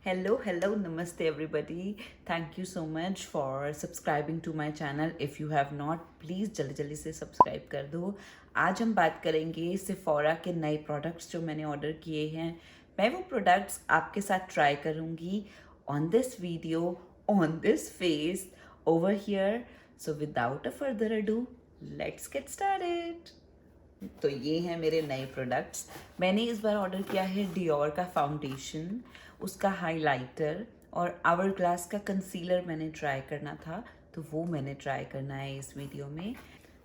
Hello, namaste everybody. Thank you so much for subscribing to my channel. If you have not, please जल्दी जल्दी से subscribe कर दो. आज हम बात करेंगे Sephora के नए प्रोडक्ट्स जो मैंने ऑर्डर किए हैं. मैं वो प्रोडक्ट्स आपके साथ ट्राई करूँगी on this video, on this face, over here. So without a further ado, let's get started. तो ये हैं मेरे नए प्रोडक्ट्स. मैंने इस बार ऑर्डर किया है डियोर का फाउंडेशन, उसका हाइलाइटर और आवर ग्लास का कंसीलर मैंने ट्राई करना था, तो वो मैंने ट्राई करना है इस वीडियो में.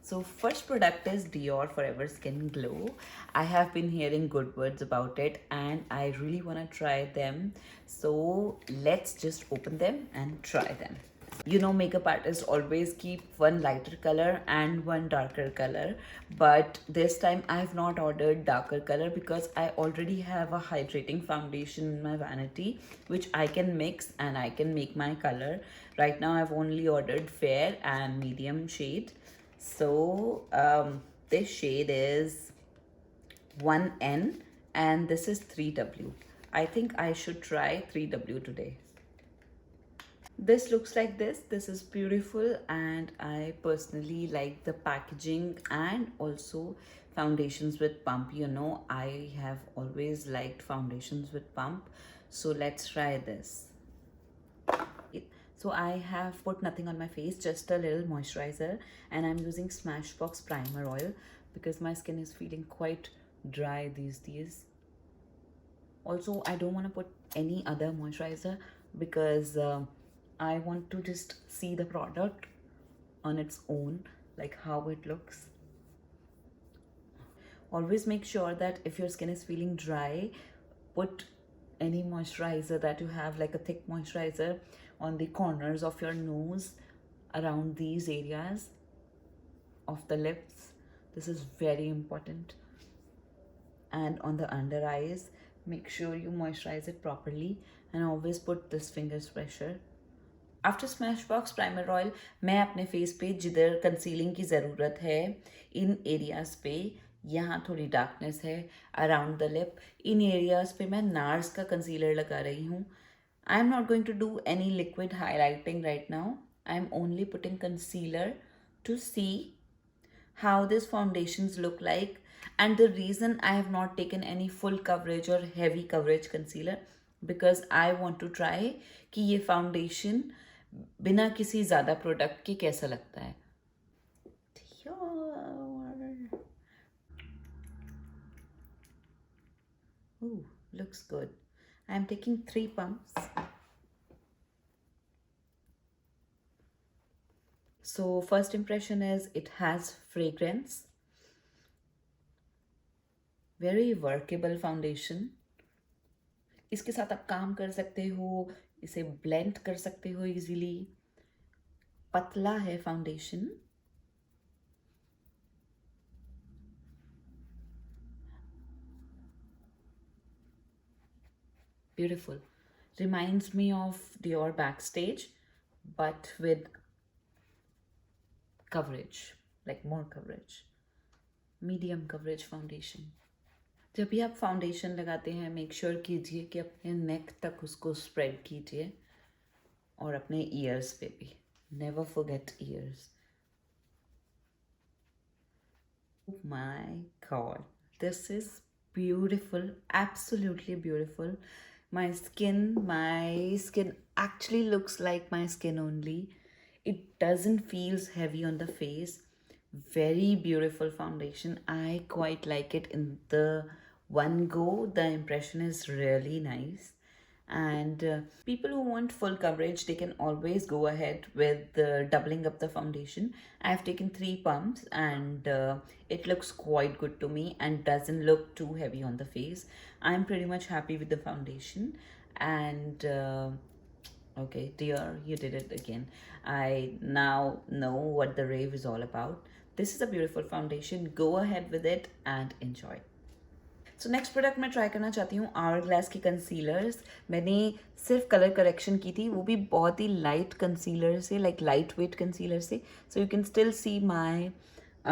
So first product is Dior Forever Skin Glow. I have been hearing good words about it and I really want to try them. So let's just open them and try them. You know, makeup artists always keep one lighter color and one darker color, but this time I have not ordered darker color because I already have a hydrating foundation in my vanity which I can mix and I can make my color. Right now I've only ordered fair and medium shade. So this shade is 1N and this is 3W. I think I should try 3W today. This looks like this is beautiful and I personally like the packaging and also foundations with pump. You know, I have always liked foundations with pump, so let's try this. So I have put nothing on my face, just a little moisturizer, and I'm using Smashbox primer oil because my skin is feeling quite dry these days. Also, I don't want to put any other moisturizer because I want to just see the product on its own, like how it looks. Always make sure that if your skin is feeling dry, put any moisturizer that you have, like a thick moisturizer on the corners of your nose, around these areas of the lips. This is very important. And on the under eyes, make sure you moisturize it properly and always put this fingers pressure. After Smashbox primer oil मैं अपने face पे जिधर concealing की ज़रूरत है, इन areas पे, यहाँ थोड़ी डार्कनेस है around the lip, in areas पे मैं नार्स का कंसीलर लगा रही हूँ. I am not going to do any liquid highlighting right now. I am only putting concealer to see how these foundations look like. And the reason I have not taken any full coverage or heavy coverage concealer because I want to try कि ये foundation बिना किसी ज़्यादा product के कैसा लगता है. Ooh, looks good. I'm taking 3 pumps. So first impression is it has fragrance. Very workable foundation. इसके साथ आप काम कर सकते हो, इसे ब्लेंड कर सकते हो इजीली. पतला है foundation. Beautiful. Reminds me of Dior Backstage, but with coverage, like more coverage. Medium coverage foundation. जब भी आप फाउंडेशन लगाते हैं, मेक श्योर कीजिए कि अपने नेक तक उसको स्प्रेड कीजिए और अपने ईयर्स पे भी. Never forget years. My God, this is beautiful, absolutely beautiful. My skin actually looks like my skin only. It doesn't feels heavy on the face. Very beautiful foundation. I quite like it in the one go. The impression is really nice. And people who want full coverage, they can always go ahead with doubling up the foundation. I've taken 3 pumps and it looks quite good to me and doesn't look too heavy on the face. I'm pretty much happy with the foundation. And okay, dear, you did it again. I now know what the rave is all about. This is a beautiful foundation. Go ahead with it and enjoy. So next product मैं try करना चाहती हूँ our glass की concealers. मैंने सिर्फ colour correction की थी, वो भी बहुत ही लाइट कंसीलर से, लाइक लाइट वेट कंसीलर से. So you can still see my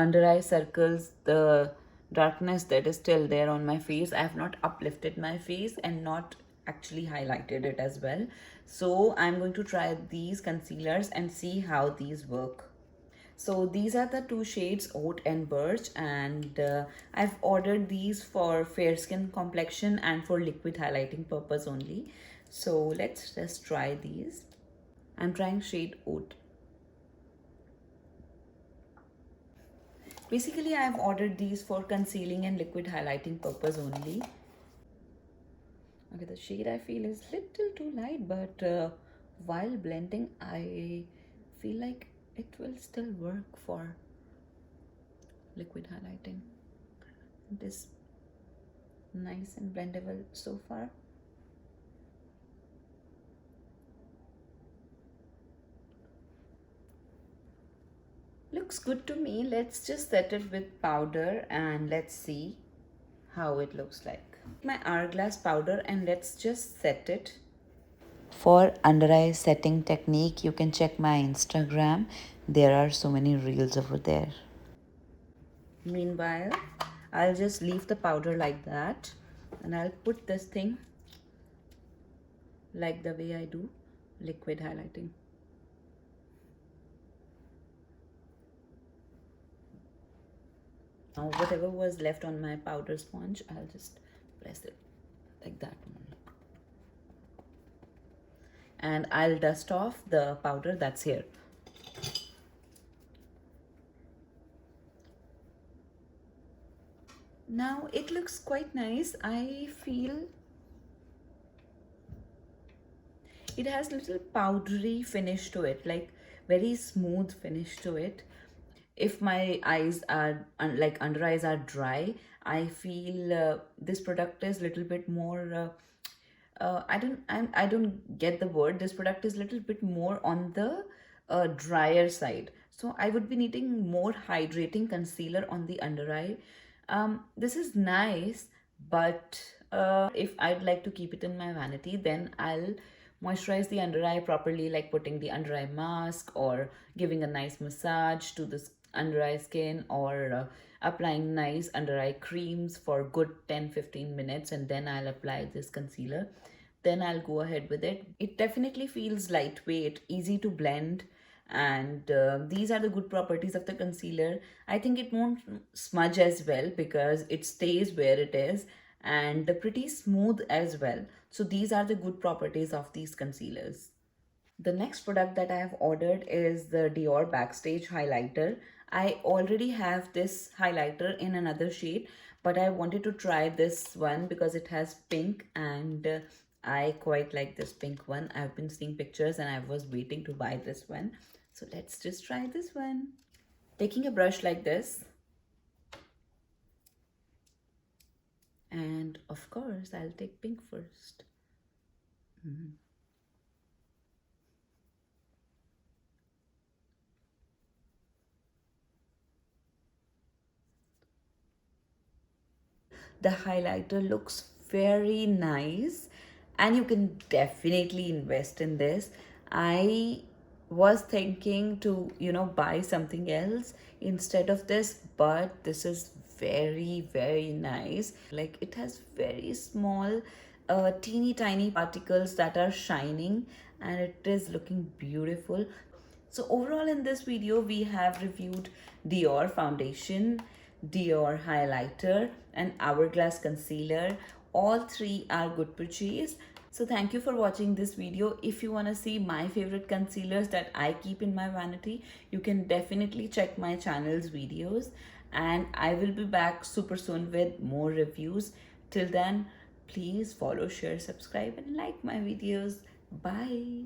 under eye circles, the darkness that is still there on my face. I have not uplifted my face and not actually highlighted it as well. So I'm going to try these concealers and see how these work. So these are the two shades, Oat and Birch, and I've ordered these for fair skin complexion and for liquid highlighting purpose only. So let's just try these. I'm trying shade Oat. Basically, I've ordered these for concealing and liquid highlighting purpose only. Okay, the shade I feel is little too light, but while blending, I feel like it will still work for liquid highlighting. It is nice and blendable so far. Looks good to me. Let's just set it with powder and let's see how it looks like. My hourglass powder and let's just set it. For under eye setting technique, you can check my Instagram. There are so many reels over there. Meanwhile, I'll just leave the powder like that and I'll put this thing like the way I do liquid highlighting. Now whatever was left on my powder sponge, I'll just press it like that one. And I'll dust off the powder that's here. Now it looks quite nice. I feel it has little powdery finish to it, like very smooth finish to it. If my eyes are like under eyes are dry, I feel this product is little bit more I don't get the word. This product is little bit more on the drier side, so I would be needing more hydrating concealer on the under eye. This is nice, but if I'd like to keep it in my vanity, then I'll moisturize the under eye properly, like putting the under eye mask or giving a nice massage to the under eye skin, or applying nice under eye creams for good 10-15 minutes, and then I'll apply this concealer. Then I'll go ahead with it. It definitely feels lightweight, easy to blend, and these are the good properties of the concealer. I think it won't smudge as well because it stays where it is, and pretty smooth as well. So these are the good properties of these concealers. The next product that I have ordered is the Dior Backstage Highlighter. I already have this highlighter in another shade, but I wanted to try this one because it has pink, and I quite like this pink one. I've been seeing pictures and I was waiting to buy this one. So let's just try this one. Taking a brush like this. And of course, I'll take pink first. The highlighter looks very nice and you can definitely invest in this. I was thinking to, buy something else instead of this, but this is very, very nice. Like, it has very small teeny tiny particles that are shining, and it is looking beautiful. So overall in this video, we have reviewed Dior foundation, Dior highlighter and Hourglass concealer. All three are good purchase. So thank you for watching this video. If you want to see my favorite concealers that I keep in my vanity, you can definitely check my channel's videos, and I will be back super soon with more reviews. Till then, please follow, share, subscribe and like my videos. Bye.